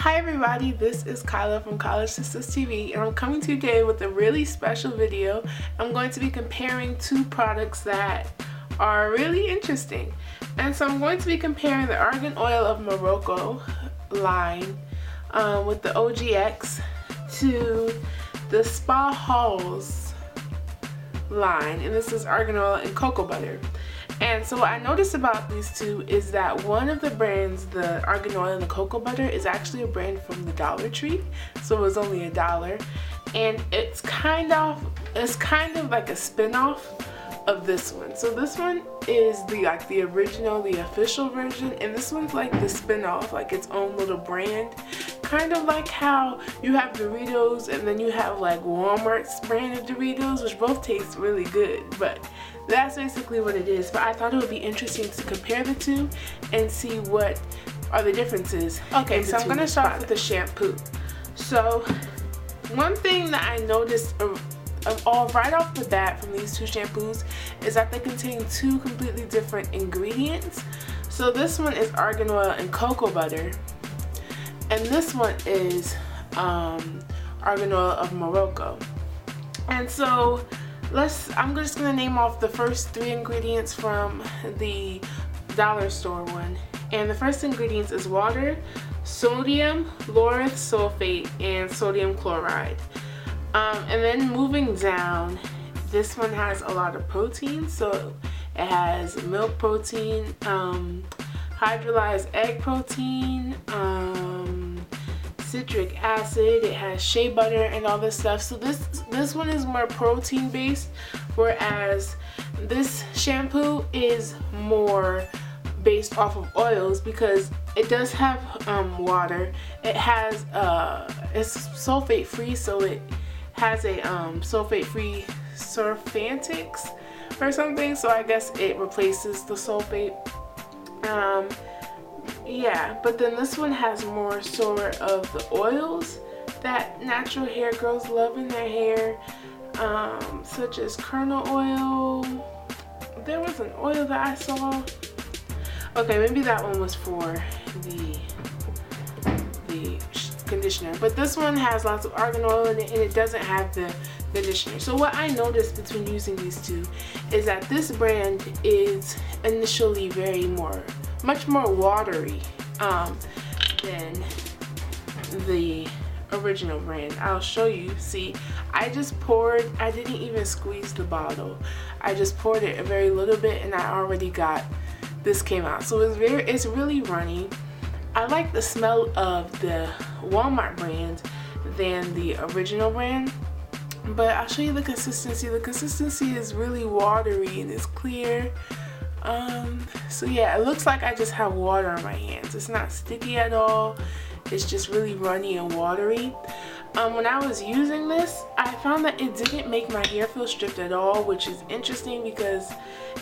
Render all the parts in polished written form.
Hi everybody, this is Kyla from College Sisters TV, and I'm coming to you today with a really special video. I'm going to be comparing two products that are really interesting. And so I'm going to be comparing the Argan Oil of Morocco line with the OGX to the Spa Haus line, and this is Argan Oil and Cocoa Butter. And so what I noticed about these two is that one of the brands, the Argan Oil and the Cocoa Butter, is actually a brand from the Dollar Tree, so it was only $1, and it's kind of like a spin-off of this one. So this one is the original, the official version, and this one's like the spin-off, like its own little brand, kind of like how you have Doritos and then you have like Walmart's brand of Doritos, which both taste really good, but that's basically what it is. But I thought it would be interesting to compare the two and see what are the differences. Okay, so I'm gonna start with the shampoo. So one thing that I noticed right off the bat from these two shampoos is that they contain two completely different ingredients. So this one is Argan Oil and Cocoa Butter, and this one is Argan Oil of Morocco. And so I'm just gonna name off the first three ingredients from the dollar store one. And the first ingredients is water, sodium lauryl sulfate, and sodium chloride. And then moving down, this one has a lot of protein. So it has milk protein, hydrolyzed egg protein, citric acid, it has shea butter and all this stuff. So this one is more protein based, whereas this shampoo is more based off of oils because it does have water. It has it's sulfate free, so it has a sulfate free surfactants or something, so I guess it replaces the sulfate. Yeah, but then this one has more sort of the oils that natural hair girls love in their hair, such as kernel oil. There was an oil that I saw. Okay, maybe that one was for the conditioner, but this one has lots of argan oil in it, and it doesn't have the conditioner. So what I noticed between using these two is that this brand is initially much more watery than the original brand. I'll show you. See, I didn't even squeeze the bottle. I just poured it a very little bit, and I already got this came out. So it's really runny. I like the smell of the Walmart brand than the original brand, but I'll show you the consistency. The consistency is really watery and it's clear. So yeah, it looks like I just have water on my hands. It's not sticky at all. It's just really runny and watery. When I was using this, I found that it didn't make my hair feel stripped at all, which is interesting because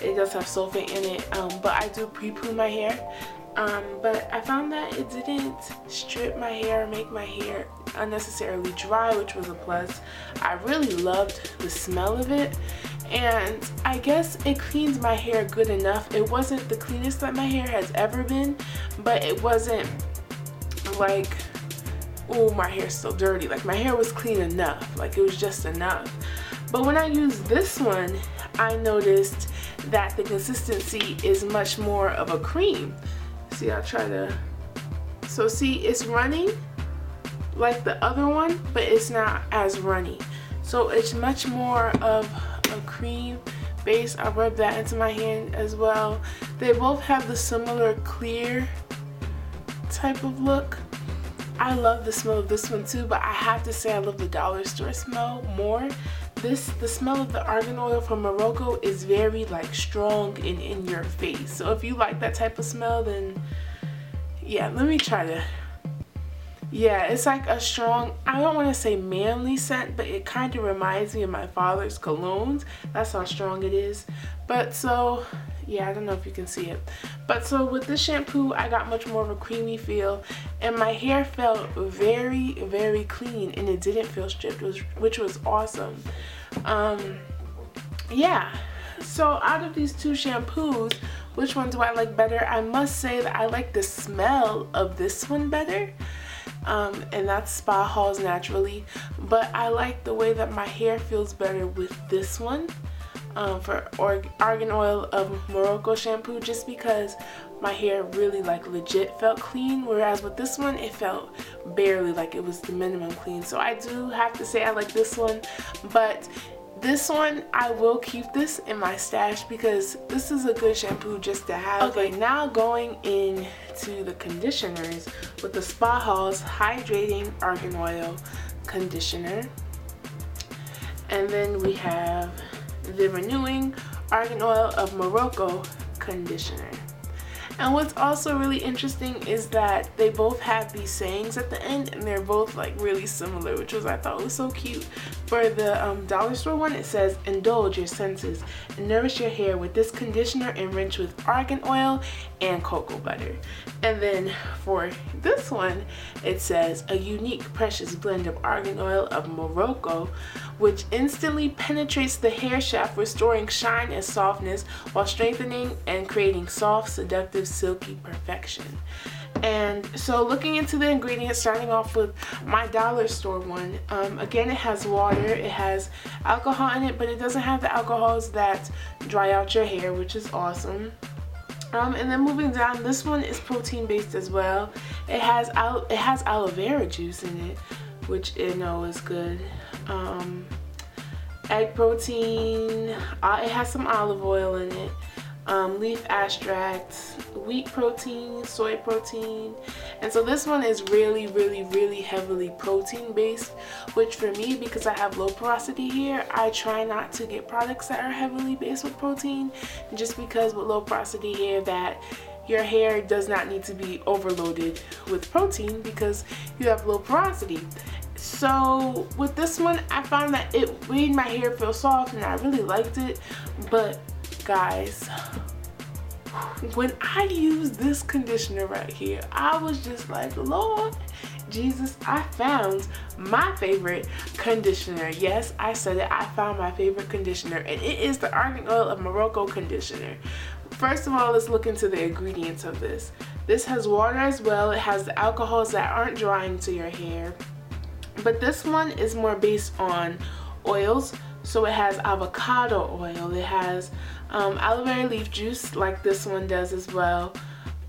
it does have sulfate in it, but I do pre-poo my hair. But I found that it didn't strip my hair or make my hair unnecessarily dry, which was a plus. I really loved the smell of it, and I guess it cleans my hair good enough. It wasn't the cleanest that my hair has ever been, but it wasn't like, oh, my hair's still dirty. Like, my hair was clean enough, like it was just enough. But when I used this one, I noticed that the consistency is much more of a cream. See, I'll try to, so see, it's running like the other one, but it's not as runny. So it's much more of a cream base. I'll rub that into my hand as well. They both have the similar clear type of look. I love the smell of this one too, but I have to say I love the dollar store smell more. The smell of the argan oil from Morocco is very like strong and in your face. So if you like that type of smell, then yeah, let me try to. Yeah, it's like a strong, I don't want to say manly scent, but it kind of reminds me of my father's colognes. That's how strong it is. But so yeah, I don't know if you can see it, but so with this shampoo I got much more of a creamy feel, and my hair felt very, very clean, and it didn't feel stripped, which was awesome. Yeah, so out of these two shampoos, which one do I like better? I must say that I like the smell of this one better. and that's Spa Haus Naturally. But I like the way that my hair feels better with this one, for Argan Oil of Morocco shampoo, just because my hair really like legit felt clean, whereas with this one it felt barely like it was the minimum clean. So I do have to say I like this one, but this one I will keep this in my stash because this is a good shampoo just to have. Okay, now going into the conditioners with the Spa Haus Hydrating Argan Oil Conditioner, and then we have the Renewing Argan Oil of Morocco Conditioner. And what's also really interesting is that they both have these sayings at the end, and they're both like really similar, which I thought was so cute. For the dollar store one, it says, indulge your senses and nourish your hair with this conditioner enriched with argan oil and cocoa butter. And then for this one, it says, a unique precious blend of argan oil of Morocco, which instantly penetrates the hair shaft, restoring shine and softness while strengthening and creating soft, seductive, silky perfection. And so looking into the ingredients, starting off with my dollar store one, again, it has water, it has alcohol in it, but it doesn't have the alcohols that dry out your hair, which is awesome. And then moving down, this one is protein based as well. It has aloe vera juice in it, which I know is good. Egg protein, it has some olive oil in it. Leaf extract, wheat protein, soy protein. And so this one is really heavily protein based, which for me, because I have low porosity hair, I try not to get products that are heavily based with protein, just because with low porosity hair that your hair does not need to be overloaded with protein because you have low porosity. So with this one, I found that it made my hair feel soft and I really liked it. But guys, when I used this conditioner right here, I was just like, Lord Jesus, I found my favorite conditioner. Yes, I said it, I found my favorite conditioner, and it is the Argan Oil of Morocco conditioner. First of all, let's look into the ingredients of this. This has water as well. It has the alcohols that aren't drying to your hair, but this one is more based on oils. So it has avocado oil, it has aloe vera leaf juice like this one does as well.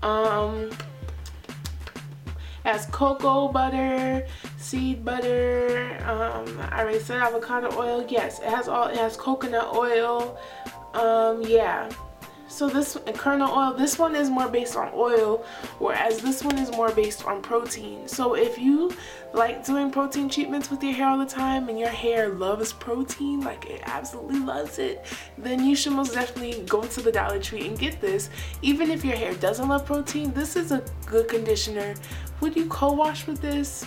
It has cocoa butter, seed butter, I already said avocado oil. Yes, it has coconut oil. Yeah. So this kernel oil, this one is more based on oil, whereas this one is more based on protein. So if you like doing protein treatments with your hair all the time and your hair loves protein, like it absolutely loves it, then you should most definitely go to the Dollar Tree and get this. Even if your hair doesn't love protein, this is a good conditioner. Would you co-wash with this?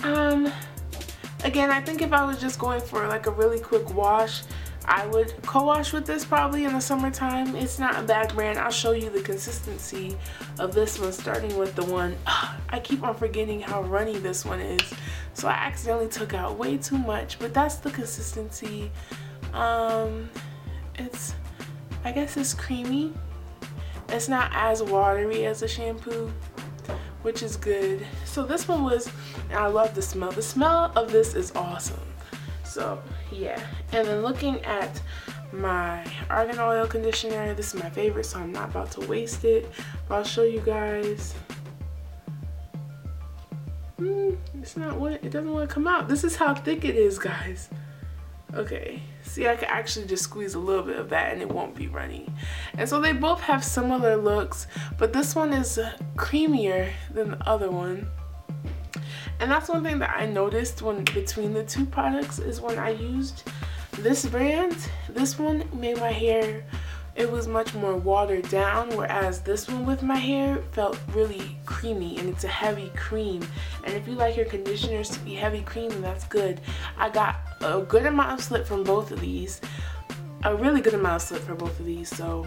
Again, I think if I was just going for like a really quick wash, I would co-wash with this probably in the summertime. It's not a bad brand. I'll show you the consistency of this one, starting with the one. I keep on forgetting how runny this one is, so I accidentally took out way too much, but that's the consistency. I guess it's creamy. It's not as watery as a shampoo, which is good. So this one was, and I love the smell. The smell of this is awesome. So yeah, and then looking at my argan oil conditioner, this is my favorite, so I'm not about to waste it, but I'll show you guys. It's not what, it doesn't want to come out. This is how thick it is, guys. Okay, see, I can actually just squeeze a little bit of that and it won't be runny. And so they both have similar looks, but this one is creamier than the other one. And that's one thing that I noticed between the two products is when I used this brand, this one made my hair, it was much more watered down, whereas this one with my hair felt really creamy, and it's a heavy cream. And if you like your conditioners to be heavy cream, then that's good. I got a good amount of slip from both of these, a really good amount of slip for both of these, so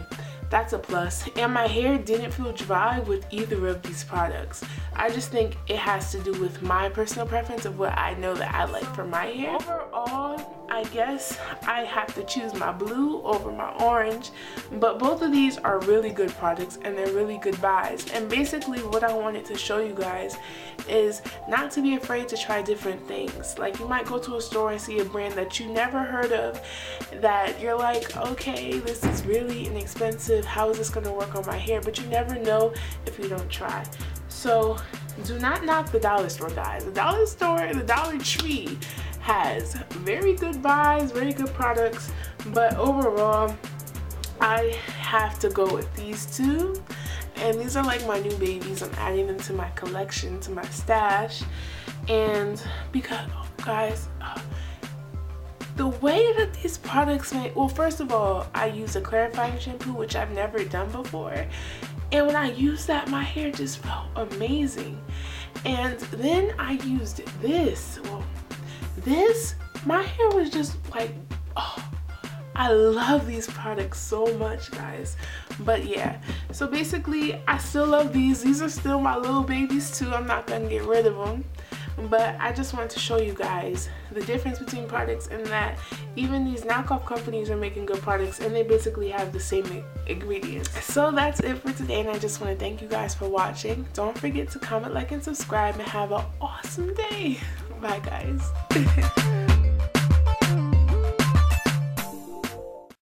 that's a plus. And my hair didn't feel dry with either of these products. I just think it has to do with my personal preference of what I know that I like for my hair. Overall, I guess I have to choose my blue over my orange, but both of these are really good products and they're really good buys. And basically what I wanted to show you guys is not to be afraid to try different things. Like, you might go to a store and see a brand that you never heard of, that you're like, okay, this is really inexpensive, how is this going to work on my hair? But you never know if you don't try. So do not knock the dollar store, guys. The dollar store and the Dollar Tree has very good buys, very good products, but overall I have to go with these two. And these are like my new babies. I'm adding them to my collection, to my stash. And because, oh, guys, the way that these products make, well, first of all, I use a clarifying shampoo, which I've never done before. And when I used that, my hair just felt amazing. And then I used this. Well, this, my hair was just like, oh, I love these products so much, guys. But yeah, so basically I still love these. These are still my little babies too. I'm not gonna get rid of them. But I just wanted to show you guys the difference between products, and that even these knockoff companies are making good products and they basically have the same ingredients. So that's it for today, and I just want to thank you guys for watching. Don't forget to comment, like, and subscribe, and have an awesome day. Bye, guys.